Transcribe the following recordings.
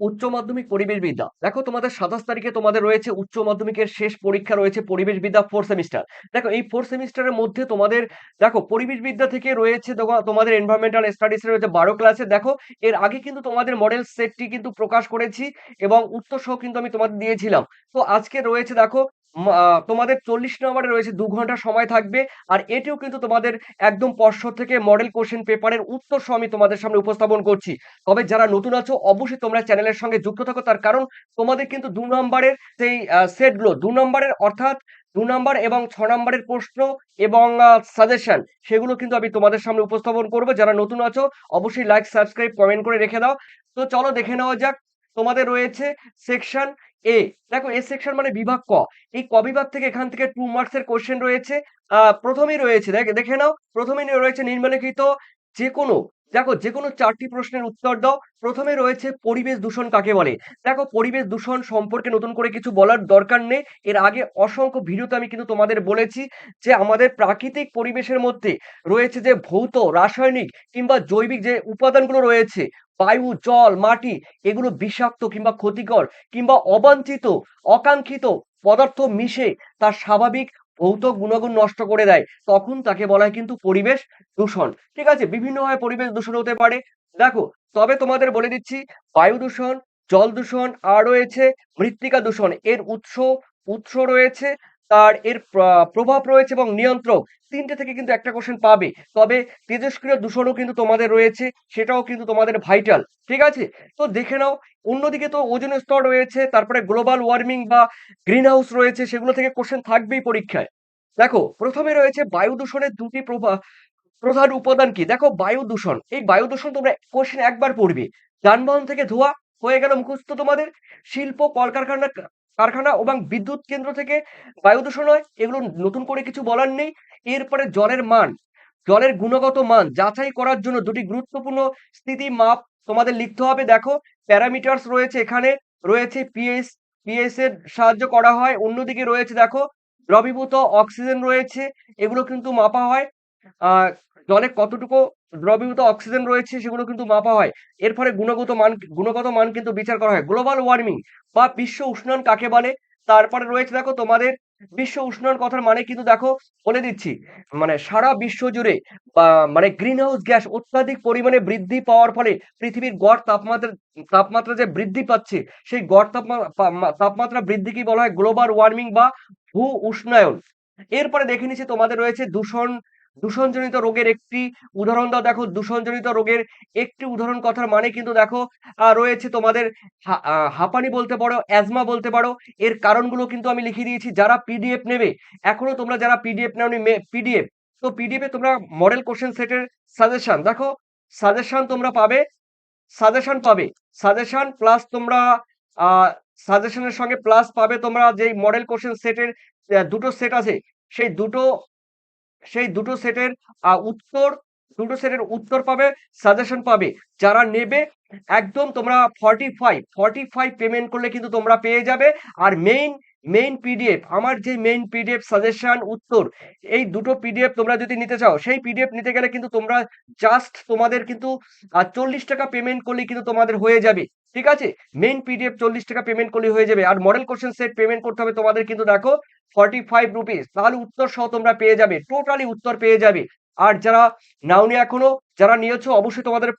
উচ্চ মাধ্যমিক পরিবেশবিদ্যা। দেখো তোমাদের ২৭ তারিখে তোমাদের রয়েছে উচ্চ মাধ্যমিকের শেষ পরীক্ষা রয়েছে পরিবেশবিদ্যা 4 সেমিস্টার। দেখো এই 4 সেমিস্টারের মধ্যে তোমাদের দেখো পরিবেশবিদ্যা থেকে রয়েছে তোমাদের এনভায়রনমেন্টাল স্টাডিজ এর রয়েছে ১২ ক্লাসে। দেখো এর আগে কিন্তু তোমাদের মডেল সেটটি কিন্তু প্রকাশ করেছি এবং উত্তর সহ কিন্তু আমি তোমাদের দিয়েছিলাম। তো আজকে রয়েছে দেখো তোমাদের ৪০ নম্বরে রয়েছে ২ ঘন্টা সময় থাকবে। আর এটিও কিন্তু তোমাদের একদম পর্ষদ থেকে মডেল কোশ্চেন পেপারের উত্তর সহ আমি তোমাদের সামনে উপস্থাপন করছি। তবে যারা নতুন আছো অবশ্যই তোমরা চ্যানেলের সঙ্গে যুক্ত থাকো, তার কারণ তোমাদের কিন্তু ২ নম্বরের সেই সেটগুলো ২ নম্বরের অর্থাৎ ২ নম্বর এবং ৬ নম্বরের প্রশ্ন এবং সাজেশন সেগুলো কিন্তু আমি তোমাদের সামনে উপস্থাপন করব। যারা নতুন আছো অবশ্যই লাইক, সাবস্ক্রাইব, কমেন্ট করে রেখে দাও। তো চলো দেখে নেওয়া যাক। তোমাদের রয়েছে সেকশন এ। দেখো এ সেকশন মানে বিভাগ ক। এই ক বিভাগ থেকে এখান থেকে 2 মার্কস এর কোশ্চেন রয়েছে। প্রথমেই রয়েছে দেখে নাও। প্রথমেই রয়েছে নিম্নলিখিত যেকোনো দেখো যেকোনো ৪টি প্রশ্নের উত্তর দাও। প্রথমে রয়েছে পরিবেশ দূষণ কাকে বলে? দেখো পরিবেশ দূষণ সম্পর্কে নতুন করে কিছু বলার দরকার নেই। এর আগে অসংখ্য ভিডিওতে আমি কিন্তু তোমাদের বলেছি যে আমাদের প্রাকৃতিক পরিবেশের মধ্যে রয়েছে যে ভৌত, রাসায়নিক কিংবা জৈবিক যে উপাদানগুলো রয়েছে, বায়ু, জল, মাটি এগুলো বিষাক্ত কিংবা ক্ষতিকর কিংবা অবাঞ্ছিত, অকাঙ্ক্ষিত পদার্থ মিশে তার স্বাভাবিক ভৌত গুণাগুণ নষ্ট করে দেয়। তখন তাকে বলা হয় কিন্তু পরিবেশ দূষণ। ঠিক আছে? বিভিন্নভাবে পরিবেশ দূষণ হতে পারে। দেখো, তবে তোমাদের বলে দিচ্ছি বায়ু দূষণ, জল দূষণ আর রয়েছে মৃত্তিকা দূষণ। এর উৎস রয়েছে, তার এর প্রভাব রয়েছে এবং নিয়ন্ত্রক। ৩ টে থেকে কিন্তু একটা কোশ্চেন পাবে। তবে তেজস্ক্রিয় দূষণও কিন্তু তোমাদের রয়েছে, সেটাও কিন্তু তোমাদের ভাইটাল। ঠিক আছে? তো দেখে নাও। অন্যদিকে তো ওজোন স্তর রয়েছে, তারপরে গ্লোবাল ওয়ার্মিং বা গ্রিন হাউস রয়েছে, সেগুলো থেকে কোশ্চেন থাকবেই পরীক্ষায়। দেখো, প্রথমে রয়েছে বায়ু দূষণের ২ টি প্রধান উপাদান কি? দেখো বায়ু দূষণ। এই বায়ু দূষণ তোমরা কোশ্চেন একবার পড়বে। যানবাহন থেকে ধোঁয়া হয়ে গেল মুখস্থ তোমাদের। শিল্প, কলকারখানা কারখানা এবং বিদ্যুৎ কেন্দ্র থেকে বায়ু দূষণ হয়। এগুলো নতুন করে কিছু বলার নেই। এরপরে জলের মান, জলের গুণগত মান যাচাই করার জন্য ২ টি গুরুত্বপূর্ণ স্থিতি মাপ তোমাদের লিখতে হবে। দেখো প্যারামিটারস রয়েছে এখানে, রয়েছে পিএস এর সাহায্য করা হয়। অন্যদিকে রয়েছে দেখো দ্রবীভূত অক্সিজেন রয়েছে, এগুলো কিন্তু মাপা হয়। আ জলে কতটুকু দ্রবীভূত অক্সিজেন রয়েছে সেগুলো কিন্তু মাপা হয়। এর ফলে গুণগত মান কিন্তু বিচার করা হয়। গ্লোবাল ওয়ার্মিং বা বিশ্ব উষ্ণায়ন কাকে বলে? তারপরে রয়েছে দেখো তোমাদের বিশ্ব উষ্ণায়ন কথার মানে কিন্তু দেখো বলে দিচ্ছি। মানে সারা বিশ্ব জুড়ে বা মানে গ্রিন হাউস গ্যাস অত্যাধিক পরিমাণে বৃদ্ধি পাওয়ার ফলে পৃথিবীর গড় তাপমাত্রা যে বৃদ্ধি পাচ্ছে, সেই গড় তাপমাত্রা বৃদ্ধিকেই বলা হয় গ্লোবাল ওয়ার্মিং বা ভূ উষ্ণায়ন। এরপরে দেখে নিচ্ছি তোমাদের রয়েছে দূষণজনিত রোগের একটি উদাহরণ দাও। দেখো দূষণজনিত রোগের একটি উদাহরণ কথার মানে কিন্তু দেখো রয়েছে তোমাদের হাঁপানি বলতে পারো, অ্যাজমা বলতে পারো। এর কারণগুলো কিন্তু আমি লিখে দিয়েছি। যারা পিডিএফ নেবে, এখনো তোমরা যারা পিডিএফ নেওনি পিডিএফ, তো পিডিএফ এ তোমরা মডেল কোশ্চেন সেটের সাজেশন দেখো, সাজেশন তোমরা পাবে, সাজেশন পাবে। সাজেশন প্লাস তোমরা আ সাজেশনের সঙ্গে প্লাস পাবে তোমরা যেই মডেল কোশ্চেন সেটের ২ টো সেট আছে, সেই ২ টো সেই দুটো সেটের উত্তর, দুটো সেটের উত্তর পাবে, সাজেশন পাবে। যারা নেবে একদম তোমরা 45 পেমেন্ট করলে কিন্তু তোমরা পেয়ে যাবে। আর মেইন পিডিএফ, আমার যে মেইন পিডিএফ সাজেশন উত্তর, এই দুটো পিডিএফ তোমরা যদি নিতে চাও, সেই পিডিএফ নিতে গেলে কিন্তু তোমরা জাস্ট তোমাদের কিন্তু ৪০ টাকা পেমেন্ট করলেই কিন্তু তোমাদের হয়ে যাবে। ঠিক আছে? মেইন পিডিএফ ৪০ টাকা পেমেন্ট করলেই হয়ে যাবে। আর মডেল কোশ্চেন সেট পেমেন্ট করতে হবে তোমাদের কিন্তু দেখো 45 রুপিস। তাহলে উত্তর সহ তোমরা পেয়ে যাবে। টোটালি উত্তর পেয়ে যাবে। আর যারা নাওনি এখনো, যারা নিয়েছো অবশ্যই তোমাদের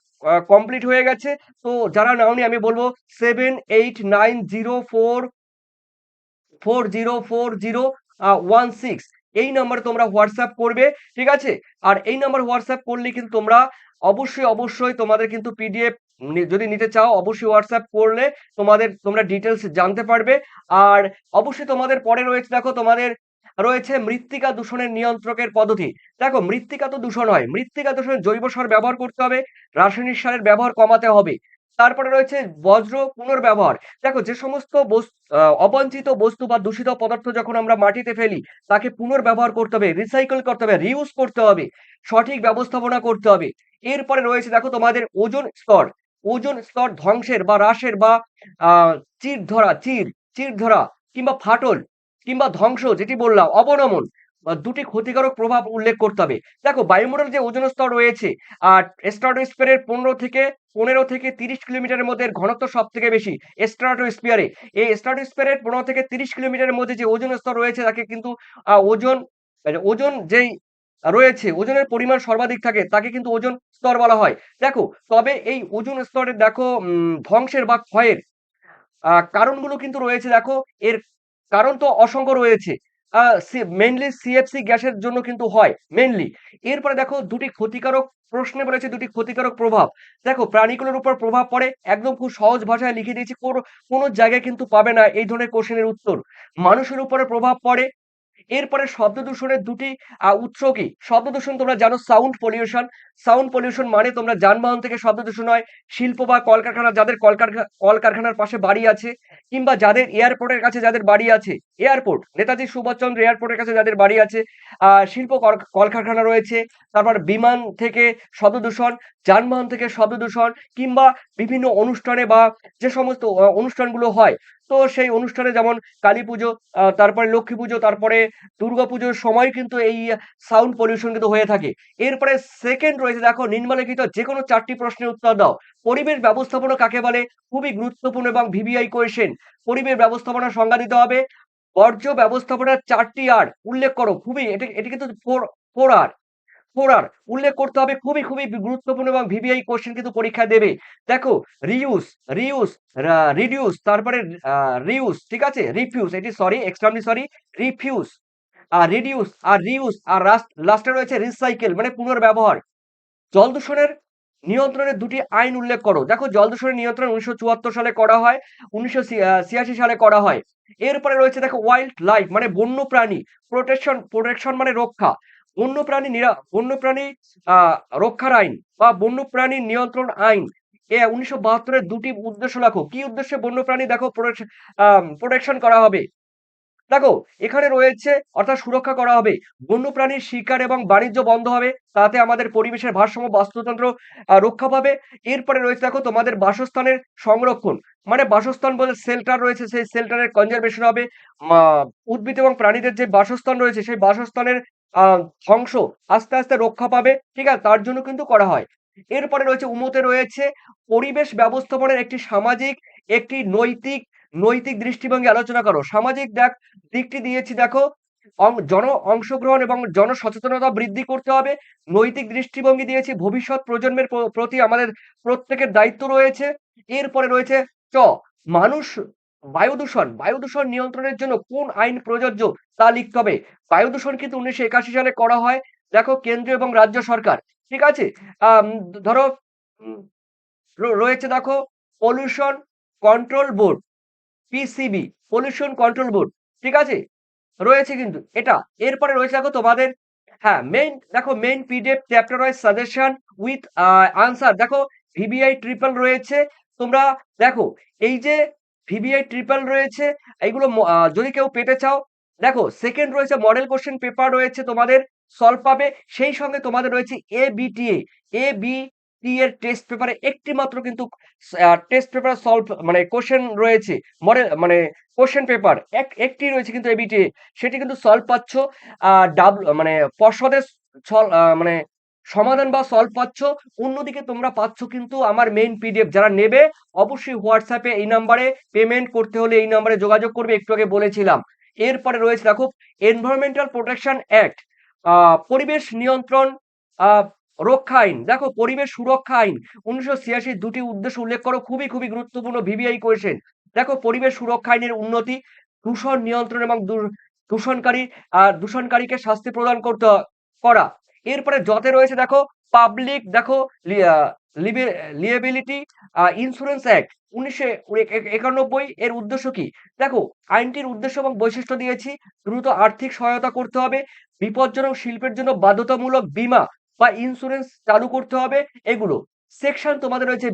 কমপ্লিট হয়ে গেছে। তো যারা নাওনি আমি বলব 7890440416 এই নাম্বারে তোমরা হোয়াটসঅ্যাপ করবে। ঠিক আছে? আর এই নাম্বার হোয়াটসঅ্যাপ করলে কিন্তু তোমরা অবশ্যই তোমাদের কিন্তু পিডিএফ যদি নিতে চাও অবশ্যই হোয়াটসঅ্যাপ করলে তোমরা ডিটেইলস জানতে পারবে। আর অবশ্যই তোমাদের পরে রয়েছে দেখো তোমাদের রয়েছে মৃত্তিকা দূষণের নিয়ন্ত্রকের পদ্ধতি। দেখো মৃত্তিকা তো দূষণ হয়। মৃত্তিকা দূষণে জৈব সার ব্যবহার করতে হবে, রাসায়নিক সারের ব্যবহার কমাতে হবে। তারপরে রয়েছে বজ্র পুনর্ব্যবহার। দেখো যে সমস্ত অবাঞ্ছিত বস্তু বা দূষিত পদার্থ যখন আমরা মাটিতে ফেলি, তাকে পুনর্ব্যবহার করতে হবে, রিসাইকেল করতে হবে, রিউজ করতে হবে, সঠিক ব্যবস্থাপনা করতে হবে। এরপরে রয়েছে দেখো তোমাদের ওজোন স্তর ধ্বংসের বা হ্রাসের বা আ চির ধরা কিংবা ফাটল কিংবা ধ্বংস যেটি বললাম অবনমন। দুটি ক্ষতিকারক প্রভাব উল্লেখ করতে হবে। দেখো বায়ুমণ্ডলের যে ওজোন স্তর রয়েছে আর স্ট্রাটোস্ফিয়ারের 15 থেকে 30 কিলোমিটারের মধ্যে এর ঘনত্ব সবথেকে বেশি স্ট্রাটোস্ফিয়ারে। এই স্ট্রাটোস্ফিয়ারের 15 থেকে 30 কিলোমিটারের মধ্যে যে ওজোন স্তর রয়েছে তাকে কিন্তু ওজোন ওজোন যেই রয়েছে ওজনের পরিমাণ সর্বাধিক থাকে তাকে কিন্তু ওজোন স্তর বলা হয়। দেখো তবে এই ওজোন স্তরের দেখো ধ্বংসের বা ক্ষয়ের কারণগুলো কিন্তু রয়েছে দেখো, এর কারণ তো অসংখ্য রয়েছে। মেইনলি সিএফসি গ্যাসের জন্য কিন্তু হয় মেইনলি। এরপরে দেখো দুটি ক্ষতিকারক প্রশ্নে বলেছে দুটি ক্ষতিকারক প্রভাব। দেখো প্রাণীগুলোর উপর প্রভাব পড়ে একদম খুব সহজ ভাষায় লিখে দিয়েছি। কোনো জায়গায় কিন্তু পাবে না এই ধরনের কোশ্চেনের উত্তর। মানুষের উপরে প্রভাব পড়ে। এরপরে শব্দ দূষণের দুটি উৎস কি? শব্দ দূষণ তোমরা জানো সাউন্ড পলিউশন। সাউন্ড পলিউশন মানে তোমরা যানবাহন থেকে শব্দ দূষণ হয়, শিল্প বা কলকারখানা যাদের কলকারখানার পাশে বাড়ি আছে কিংবা যাদের এয়ারপোর্টের কাছে যাদের বাড়ি আছে, এয়ারপোর্ট নেতাজি সুভাষচন্দ্র এয়ারপোর্টের কাছে যাদের বাড়ি আছে, শিল্প কলকারখানা রয়েছে, তারপর বিমান থেকে শব্দ দূষণ, যানবাহন থেকে শব্দ দূষণ কিংবা বিভিন্ন অনুষ্ঠানে বা যে সমস্ত অনুষ্ঠানগুলো হয়, তো সেই অনুষ্ঠানে যেমন কালীপুজো, তারপরে লক্ষ্মী পুজো, তারপরে দুর্গাপুজোর সময় কিন্তু এই সাউন্ড পলিউশন কিন্তু হয়ে থাকে। এরপরে সেকেন্ড রয়েছে দেখো নিম্নলিখিত যেকোনো ৪ টি প্রশ্নের উত্তর দাও। পরিবেশ ব্যবস্থাপনা কাকে বলে? খুবই গুরুত্বপূর্ণ এবং ভিভিআই কোয়েশ্চেন। পরিবেশ ব্যবস্থাপনার সংজ্ঞা দিতে হবে। বর্জ্য ব্যবস্থাপনার ৪ টি আর উল্লেখ করো। খুবই এটি কিন্তু 4 আর। 4 আর উল্লেখ করতে হবে। খুবই গুরুত্বপূর্ণ এবং ভিভিআই কোয়েশ্চেন কিন্তু পরীক্ষায় দেবে। দেখো রিউস, রিউস, রিডিউস, তারপরে রিউস, ঠিক আছে? রিফিউজ, এটি sorry, extremely sorry, refuse, reduce আর রিউস আর লাস্টে রয়েছে রিসাইকেল মানে পুনর্ব্যবহার। জল দূষণের নিয়ন্ত্রণের দুটি আইন উল্লেখ করো। দেখো জল দূষণের নিয়ন্ত্রণ ১৯৭৪ সালে করা হয়, ১৯৮৬ সালে করা হয়। এরপরে রয়েছে দেখো ওয়াইল্ড লাইফ মানে বন্যপ্রাণী প্রোটেকশন, প্রোটেকশন মানে রক্ষা। বন্যপ্রাণী রক্ষার আইন বা বন্যপ্রাণী নিয়ন্ত্রণ আইন। ১৯৭২ এর দুটি উদ্দেশ্য লেখো। কি উদ্দেশ্যে বন্যপ্রাণী দেখো প্রোটেকশন করা হবে? দেখো এখানে রয়েছে অর্থাৎ সুরক্ষা করা হবে। বন্যপ্রাণীর শিকার এবং বাণিজ্য বন্ধ হবে। তাতে আমাদের পরিবেশের ভারসাম্য বাস্তুতন্ত্র রক্ষা পাবে। এরপরে রয়েছে দেখো তোমাদের বাসস্থানের সংরক্ষণ। মানে বাসস্থান বলতে শেল্টার রয়েছে সেই শেল্টারের কনজারভেশন হবে। মা উদ্ভিদ এবং প্রাণীদের যে বাসস্থান রয়েছে সেই বাসস্থানের আ ধ্বংস আস্তে রক্ষা পাবে। ঠিক আছে? তার জন্য কিন্তু করা হয়। এরপরে রয়েছে উমতে রয়েছে পরিবেশ ব্যবস্থাপনার একটি সামাজিক, একটি নৈতিক দৃষ্টিভঙ্গি আলোচনা করো। সামাজিক দিকটি দিয়েছি দেখো, অংশগ্রহণ এবং জনসচেতনতা বৃদ্ধি করতে হবে। নৈতিক দৃষ্টিভঙ্গি দিয়েছি ভবিষ্যৎ প্রজন্মের প্রতি আমাদের প্রত্যেকের দায়িত্ব রয়েছে। এরপরে রয়েছে চ মানুষ বায়ু দূষণ নিয়ন্ত্রণের জন্য কোন আইন প্রযোজ্য তা লিখতে হবে। বায়ু দূষণ কিন্তু ১৯৮১ সালে করা হয়। দেখো কেন্দ্রীয় এবং রাজ্য সরকার। ঠিক আছে? আম ধরো উম রয়েছে দেখো pollution control board, PCB, pollution control board. ঠিক আছে? রয়েছে কিন্তু এটা। এরপরে রয়েছে দেখো তোমাদের হ্যাঁ, main PDF chapter wise suggestion with answer. দেখো ভিবিআই ট্রিপল রয়েছে। তোমরা দেখো এই যে ভিবিআই ট্রিপল রয়েছে এইগুলো যদি কেউ পেতে চাও, দেখো সেকেন্ড রয়েছে মডেল কোয়েশ্চেন পেপার রয়েছে তোমাদের সলভ পাবে। সেই সঙ্গে তোমাদের রয়েছে এবিটি এর টেস্ট পেপারে একটি মাত্র কিন্তু টেস্ট পেপার সলভ মানে কোয়েশ্চেন রয়েছে। মডেল মানে কোয়েশ্চেন পেপার একটি রয়েছে কিন্তু এবিটি, সেটি কিন্তু সলভ পাচ্ছ মানে পর্ষদের মানে সমাধান বা সলভ পাচ্ছ। অন্যদিকে তোমরা পাচ্ছ কিন্তু আমার মেইন পিডিএফ। যারা নেবে অবশ্যই হোয়াটসঅ্যাপে এই নাম্বারে পেমেন্ট করতে হলে এই নাম্বারে যোগাযোগ করবে, একটু আগে বলেছিলাম। এরপরে রয়েছে দেখো এনভায়রনমেন্টাল প্রোটেকশন অ্যাক্ট, পরিবেশ নিয়ন্ত্রণ আ রক্ষা আইন। দেখো পরিবেশ সুরক্ষা আইন ১৯৮৬ দুটি উদ্দেশ্য উল্লেখ করো। খুবই গুরুত্বপূর্ণ ভিভিআই কোয়েশ্চেন। দেখো পরিবেশ সুরক্ষা আইনের উন্নতি, দূষণ নিয়ন্ত্রণ এবং দূষণকারীকে শাস্তি প্রদান করা। এরপরে যতে রয়েছে দেখো পাবলিক দেখো লিবে লিয়েবিলিটি ইন্স্যুরেন্স অ্যাক্ট ১৯৯১ এর উদ্দেশ্য কি? দেখো আইনটির উদ্দেশ্য এবং বৈশিষ্ট্য দিয়েছি। দ্রুত আর্থিক সহায়তা করতে হবে। বিপজ্জনক শিল্পের জন্য বাধ্যতামূলক বীমা বা ইন্স্যুরেন্স চালু করতে হবে এগুলো। সেকশন তোমাদের রয়েছে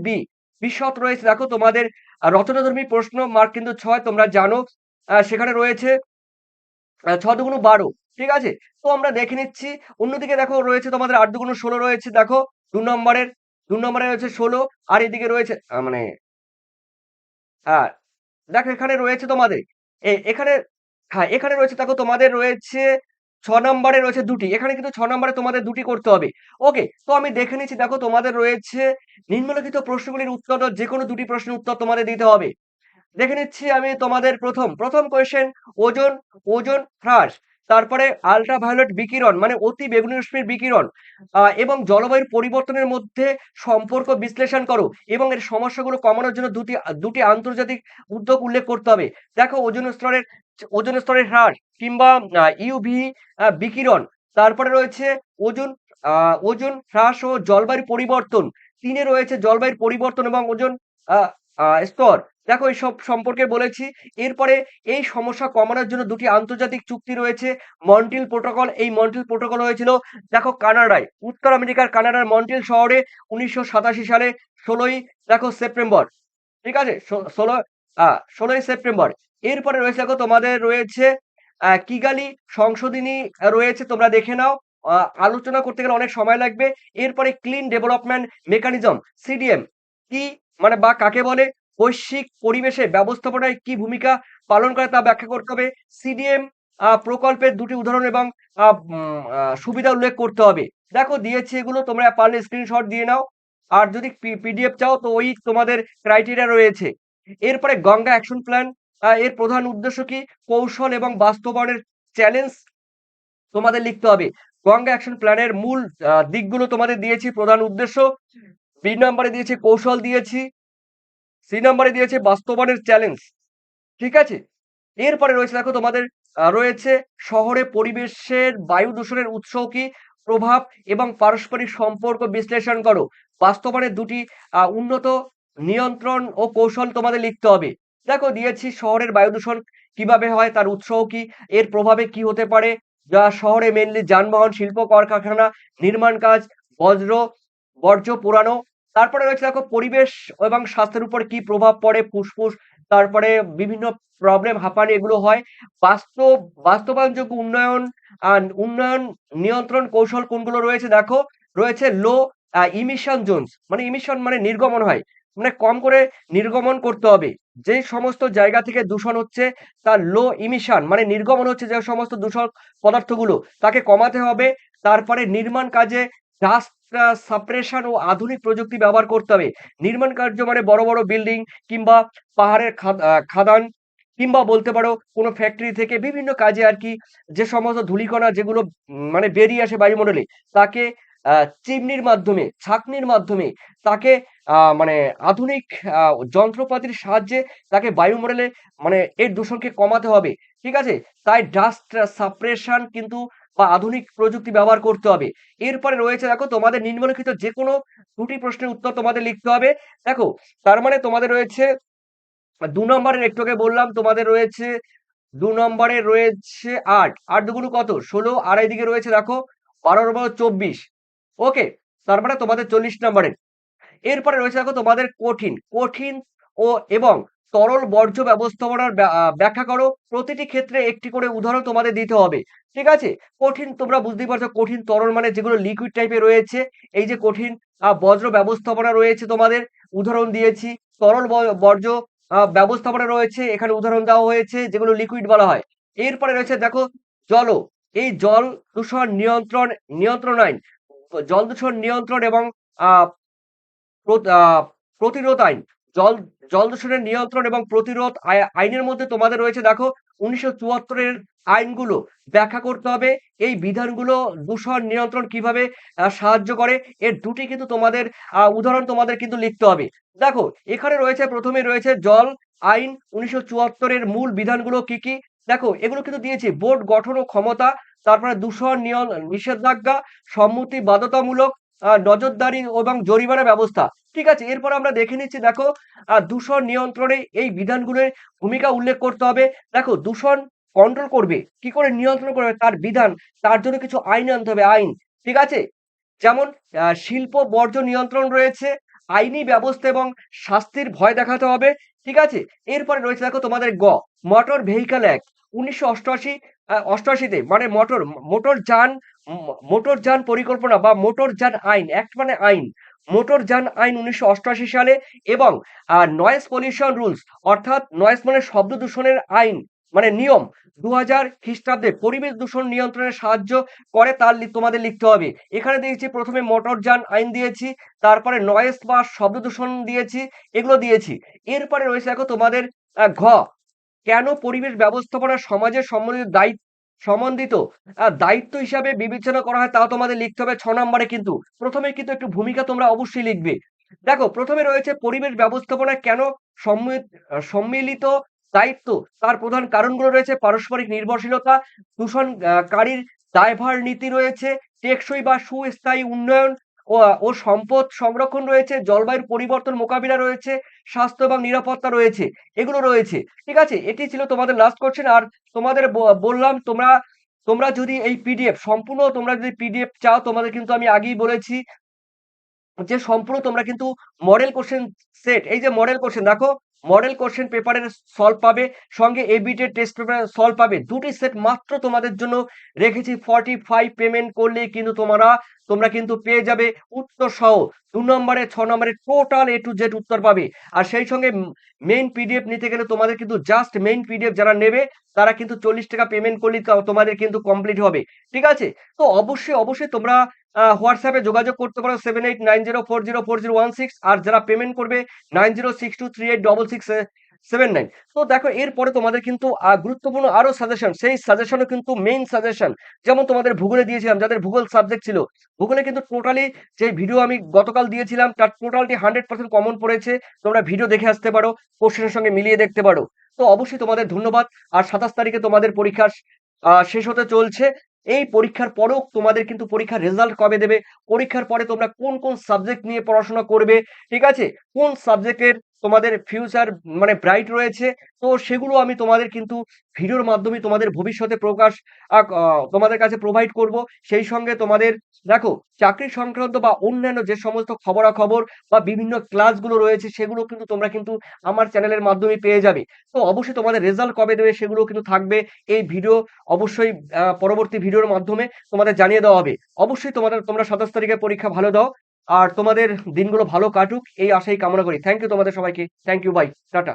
বিশদ রয়েছে দেখো তোমাদের রচনাধর্মী প্রশ্ন মার্ক কিন্তু ৬ তোমরা জানো। সেখানে রয়েছে ৬ দুগুণ ১২, ঠিক আছে? তো আমরা দেখে নিচ্ছি। অন্যদিকে দেখো রয়েছে তোমাদের ৮ দুগুণ ১৬ রয়েছে দেখো ২ নম্বরের ২ নম্বরে রয়েছে ১৬ আর এদিকে রয়েছে মানে হ্যাঁ, দেখো এখানে রয়েছে তোমাদের এখানে হ্যাঁ, এখানে রয়েছে দেখো তোমাদের রয়েছে নম্বরে রয়েছে ২টি। এখানে কিন্তু ৬ নম্বরে তোমাদের ২টি করতে হবে। ওকে, তো আমি দেখে নিচ্ছি, দেখো তোমাদের রয়েছে নিম্নলিখিত প্রশ্নগুলির উত্তর দাও, যেকোনো ২টি প্রশ্নের উত্তর তোমাদের দিতে হবে। দেখে নিচ্ছি আমি তোমাদের প্রথম কোয়েশ্চেন, ওজোন ওজোন হ্রাস, তারপরে আল্ট্রাভায়োলেট বিকিরণ মানে অতি বেগুনি রশ্মির বিকিরণ এবং জলবায়ুর পরিবর্তনের মধ্যে সম্পর্ক বিশ্লেষণ করো এবং এর সমস্যাগুলো কমানোর জন্য দুটি আন্তর্জাতিক উদ্যোগ উল্লেখ করতে হবে। দেখো ওজোন স্তরের হ্রাস কিংবা ইউভি বিকিরণ, তারপরে রয়েছে ওজোন ওজোন হ্রাস ও জলবায়ুর পরিবর্তন, ৩ এ রয়েছে জলবায়ুর পরিবর্তন এবং ওজোন আহ স্তর। দেখো এইসব সম্পর্কে বলেছি। এরপরে এই সমস্যা কমানোর জন্য ২টি আন্তর্জাতিক চুক্তি রয়েছে। মন্ট্রিল প্রোটোকল, এই মন্ট্রিল প্রোটোকল হয়েছিল দেখো কানাডায়, উত্তর আমেরিকার কানাডার মন্ট্রিল শহরে ১৯৮৭ সালে ১৬ই দেখো সেপ্টেম্বর। ঠিক আছে? ১৬ই সেপ্টেম্বর। এরপরে রয়েছে দেখো তোমাদের রয়েছে কিগালি সংশোধনী রয়েছে, তোমরা দেখে নাও। আলোচনা করতে গেলে অনেক সময় লাগবে। এরপরে ক্লিন ডেভেলপমেন্ট মেকানিজম সিডিএম কি মানে বা কাকে বলে, বৈশ্বিক পরিবেশে ব্যবস্থাপনায় কি ভূমিকা পালন করে তা ব্যাখ্যা করতে হবে। সিডিএম প্রকল্পের ২টি উদাহরণ এবং সুবিধা উল্লেখ করতে হবে। দেখো দিয়েছি এগুলো, তোমরা পারলে স্ক্রিনশট দিয়ে নাও। আর যদি পিডিএফ চাও তো ওই তোমাদের ক্রাইটেরিয়া রয়েছে। এরপরে গঙ্গা অ্যাকশন প্ল্যান, এর প্রধান উদ্দেশ্য কি, কৌশল এবং বাস্তবায়নের চ্যালেঞ্জ তোমাদের লিখতে হবে। গঙ্গা অ্যাকশন প্ল্যানের মূল দিকগুলো তোমাদের দিয়েছি, প্রধান উদ্দেশ্য, বি নম্বরে দিয়েছি কৌশল দিয়েছি, সি নম্বরে দিয়েছে বাস্তবায়নের চ্যালেঞ্জ। ঠিক আছে? এরপরে রয়েছে দেখো তোমাদের রয়েছে শহরে পরিবেশের বায়ু দূষণের উৎস কি, প্রভাব এবং পারস্পরিক সম্পর্ক বিশ্লেষণ করো। বাস্তবায়নের ২টি উন্নত নিয়ন্ত্রণ ও কৌশল তোমাদের লিখতে হবে। দেখো দিয়েছি শহরের বায়ু দূষণ কিভাবে হয়, তার উৎস কি, এর প্রভাবে কি হতে পারে, যা শহরে মেইনলি যানবাহন, শিল্প, কলকারখানা, নির্মাণ কাজ, বজ্র বর্জ্য পোড়ানো। তারপরে রয়েছে দেখো পরিবেশ এবং স্বাস্থ্যের উপর কি প্রভাব পড়ে, ফুসফুস, তারপরে বিভিন্ন প্রবলেম, হাঁপানি এগুলো হয়। বাস্তবায়নযোগ্য উন্নয়ন নিয়ন্ত্রণ কৌশল কোনগুলো রয়েছে, দেখো রয়েছে লো ইমিশন জোনস মানে ইমিশন মানে নির্গমন হয়, মানে কম করে নির্গমন করতে হবে। যে সমস্ত জায়গা থেকে দূষণ হচ্ছে তার লো ইমিশন মানে নির্গমন হচ্ছে যে সমস্ত দূষক পদার্থগুলো, তাকে কমাতে হবে। তারপরে নির্মাণ কাজে ডাস্ট সাপ্রেশন ও আধুনিক প্রযুক্তি ব্যবহার করতে হবে। নির্মাণ কার্য মানে বড় বড় বিল্ডিং কিংবা পাহাড়ের খাদান কিংবা বলতে পারো কোনো ফ্যাক্টরি থেকে বিভিন্ন কাজে আর কি, যে সমস্ত ধূলিকণা যেগুলো মানে বেরিয়ে আসে বায়ুমণ্ডলে, তাকে চিমনির মাধ্যমে, ছাঁকনির মাধ্যমে তাকে মানে আধুনিক যন্ত্রপাতির সাহায্যে তাকে বায়ুমণ্ডলে মানে এর দূষণকে কমাতে হবে। ঠিক আছে? তাই ডাস্ট সাপ্রেশন কিন্তু বা আধুনিক প্রযুক্তি ব্যবহার করতে হবে। এরপরে রয়েছে দেখো তোমাদের নিম্নলিখিত যেকোনো ২টি প্রশ্নের উত্তর তোমাদের লিখতে হবে। দেখো তার মানে তোমাদের রয়েছে ২ নম্বরের, একটু আগে বললাম তোমাদের রয়েছে ২ নম্বরে রয়েছে ৮, ৮ দুগুণ কত? ১৬, আর এইদিকে রয়েছে দেখো ১২ আর ১২ ২৪। ওকে? তার মানে তোমাদের ৪০ নম্বরের। এরপরে রয়েছে দেখো তোমাদের কঠিন ও এবং তরল বর্জ্য ব্যবস্থাপনার ব্যাখ্যা করো। প্রতিটি ক্ষেত্রে একটি করে উদাহরণ তোমাদের দিতে হবে। ঠিক আছে? কঠিন তোমরা বুঝতেই পারছো, কঠিন তরল মানে যেগুলো লিকুইড টাইপের রয়েছে। এই যে কঠিন বজ্র ব্যবস্থাপনা রয়েছে তোমাদের, উদাহরণ দিয়েছি। তরল বর্জ্য ব্যবস্থাপনা রয়েছে, এখানে উদাহরণ দেওয়া হয়েছে যেগুলো লিকুইড বলা হয়। এরপরে রয়েছে দেখো জল, এই জল দূষণ নিয়ন্ত্রণ আইন, জল দূষণ নিয়ন্ত্রণ এবং আহ প্রতিরোধ আইন, জল জল দূষণের নিয়ন্ত্রণ এবং প্রতিরোধ আইনের মধ্যে তোমাদের রয়েছে দেখো ১৯৭৪ এর আইনগুলো ব্যাখ্যা করতে হবে। এই বিধানগুলো দূষণ নিয়ন্ত্রণ কিভাবে সাহায্য করে, এর ২টি কিন্তু তোমাদের উদাহরণ তোমাদের কিন্তু লিখতে হবে। দেখো এখানে রয়েছে, প্রথমে রয়েছে জল আইন ১৯৭৪ এর মূল বিধানগুলো কি কি। দেখো এগুলো কিন্তু দিয়েছি, বোর্ড গঠন ও ক্ষমতা, তারপরে দূষণ নিষেধাজ্ঞা, সম্মতি বাধ্যতামূলক, নজরদারি এবং জরিমানা ব্যবস্থা। ঠিক আছে? এরপর আমরা দেখে নিচ্ছি, দেখো দূষণ নিয়ন্ত্রণে এই বিধানগুলোর ভূমিকা উল্লেখ করতে হবে। দেখো দূষণ কন্ট্রোল করবে, কি করে নিয়ন্ত্রণ করবে তার বিধান, তার জন্য কিছু আইন আনতে হবে, আইন। ঠিক আছে? যেমন শিল্প বর্জ্য নিয়ন্ত্রণ রয়েছে, আইনি ব্যবস্থা এবং শাস্তির ভয় দেখাতে হবে। ঠিক আছে? এরপরে রয়েছে দেখো তোমাদের মোটর ভেহিকল অ্যাক্ট ১৯৮৮, ৮৮ তে মানে মোটর যান পরিকল্পনা বা মোটর যান আইন, অ্যাক্ট মানে আইন, মোটর যান আইন ১৯৮৮ সালে এবং নয়েজ পলিউশন রুলস অর্থাৎ নয়েজ মানে শব্দ দূষণের আইন মানে নিয়ম 2000 খ্রিস্টাব্দে পরিবেশ দূষণ নিয়ন্ত্রণে সাহায্য করে তার তোমাদের লিখতে হবে। এখানে দিয়েছি প্রথমে মোটরযান আইন দিয়েছি, তারপরে নয়েজ বা শব্দ দূষণ দিয়েছি, এগুলো দিয়েছি। এরপরে রয়েছে দেখো তোমাদের ঘ কেন পরিবেশ ব্যবস্থাপনা সমাজের সম্বন্ধিত দায়িত্ব হিসাবে বিবেচনা করা হয় তাও তোমাদের লিখতে হবে 6 নম্বরে। কিন্তু প্রথমে কিন্তু একটু ভূমিকা তোমরা অবশ্যই লিখবে। দেখো প্রথমে রয়েছে পরিবেশ ব্যবস্থাপনা কেন সম্মিলিত দায়িত্ব, তার প্রধান কারণগুলো রয়েছে পারস্পরিক নির্ভরশীলতা, দূষণকারীর দায়ভার নীতি রয়েছে, টেকসই বা সুস্থায়ী উন্নয়ন ও সম্পদ সংরক্ষণ রয়েছে, জলবায়ুর পরিবর্তন মোকাবিলা রয়েছে, স্বাস্থ্য এবং নিরাপত্তা রয়েছে, এগুলো রয়েছে। ঠিক আছে, এটি ছিল তোমাদের লাস্ট কোশ্চেন। আর তোমাদের বললাম তোমরা তোমরা যদি এই পিডিএফ সম্পূর্ণ তোমরা যদি পিডিএফ চাও, তোমাদের কিন্তু আমি আগেই বলেছি যে সম্পূর্ণ তোমরা কিন্তু মডেল কোশ্চেন সেট, এই যে মডেল কোশ্চেন দেখো, মডেল কোশ্চেন পেপারের সলভ পাবে, সঙ্গে এবিটের টেস্ট পেপারের সলভ পাবে, দুটি সেট মাত্র তোমাদের জন্য রেখেছি। 45 পেমেন্ট করলেই কিন্তু তোমরা কিন্তু পেয়ে যাবে উত্তর সহ 2 নম্বরে 6 নম্বরে টোটাল A to Z উত্তর পাবে। আর সেই সঙ্গে মেইন পিডিএফ নিতে গেলে তোমাদের কিন্তু জাস্ট মেইন পিডিএফ যারা নেবে তারা কিন্তু 40 টাকা পেমেন্ট করলেই তোমাদের কিন্তু কমপ্লিট হবে। ঠিক আছে, তো অবশ্যই তোমরা হোয়াটসঅ্যাপে যোগাযোগ করতে পারো 7890404016। আর যারা পেমেন্ট করবে 9062386679। তো দেখো এরপরে তোমাদের কিন্তু গুরুত্বপূর্ণ আরো সাজেশন, সেই সাজেশনও কিন্তু মেইন সাজেশন যেমন তোমাদের ভূগোলে দিয়েছিলাম, যাদের ভূগোল সাবজেক্ট ছিল, ভূগোলে কিন্তু টোটালি যে ভিডিও আমি গতকাল দিয়েছিলাম তার টোটালটি 100% কমন পড়েছে। তোমরা ভিডিও দেখে আসতে পারো, কোশ্চেনের সঙ্গে মিলিয়ে দেখতে পারো। তো অবশ্যই তোমাদের ধন্যবাদ। আর 27 তারিখে তোমাদের পরীক্ষা শেষ হতে চলছে। এই পরীক্ষার পরেও তোমাদের কিন্তু পরীক্ষার রেজাল্ট কবে দেবে, পরীক্ষার পরে তোমরা কোন সাবজেক্ট নিয়ে পড়াশোনা করবে, ঠিক আছে, কোন সাবজেক্টের তোমাদের ফিউচার মানে ব্রাইট রয়েছে, তো সেগুলো আমি তোমাদের কিন্তু ভিডিওর মাধ্যমে তোমাদের ভবিষ্যতে তোমাদের কাছে প্রোভাইড করব। সেই সঙ্গে তোমাদের দেখো চাকরি সংক্রান্ত বা অন্যান্য যে সমস্ত খবরাখবর বা বিভিন্ন ক্লাসগুলো রয়েছে সেগুলো কিন্তু তোমরা কিন্তু আমার চ্যানেলের মাধ্যমে পেয়ে যাবে। তো অবশ্যই তোমাদের রেজাল্ট কবে দেবে সেগুলো কিন্তু থাকবে এই ভিডিও, অবশ্যই পরবর্তী ভিডিওর মাধ্যমে তোমাদের জানিয়ে দেওয়া হবে। অবশ্যই তোমরা 27 তারিখে পরীক্ষা ভালো দাও, আর তোমাদের দিনগুলো ভালো কাটুক এই আশাই কামনা করি। থ্যাংক ইউ তোমাদের সবাইকে, থ্যাংক ইউ, বাই, টাটা।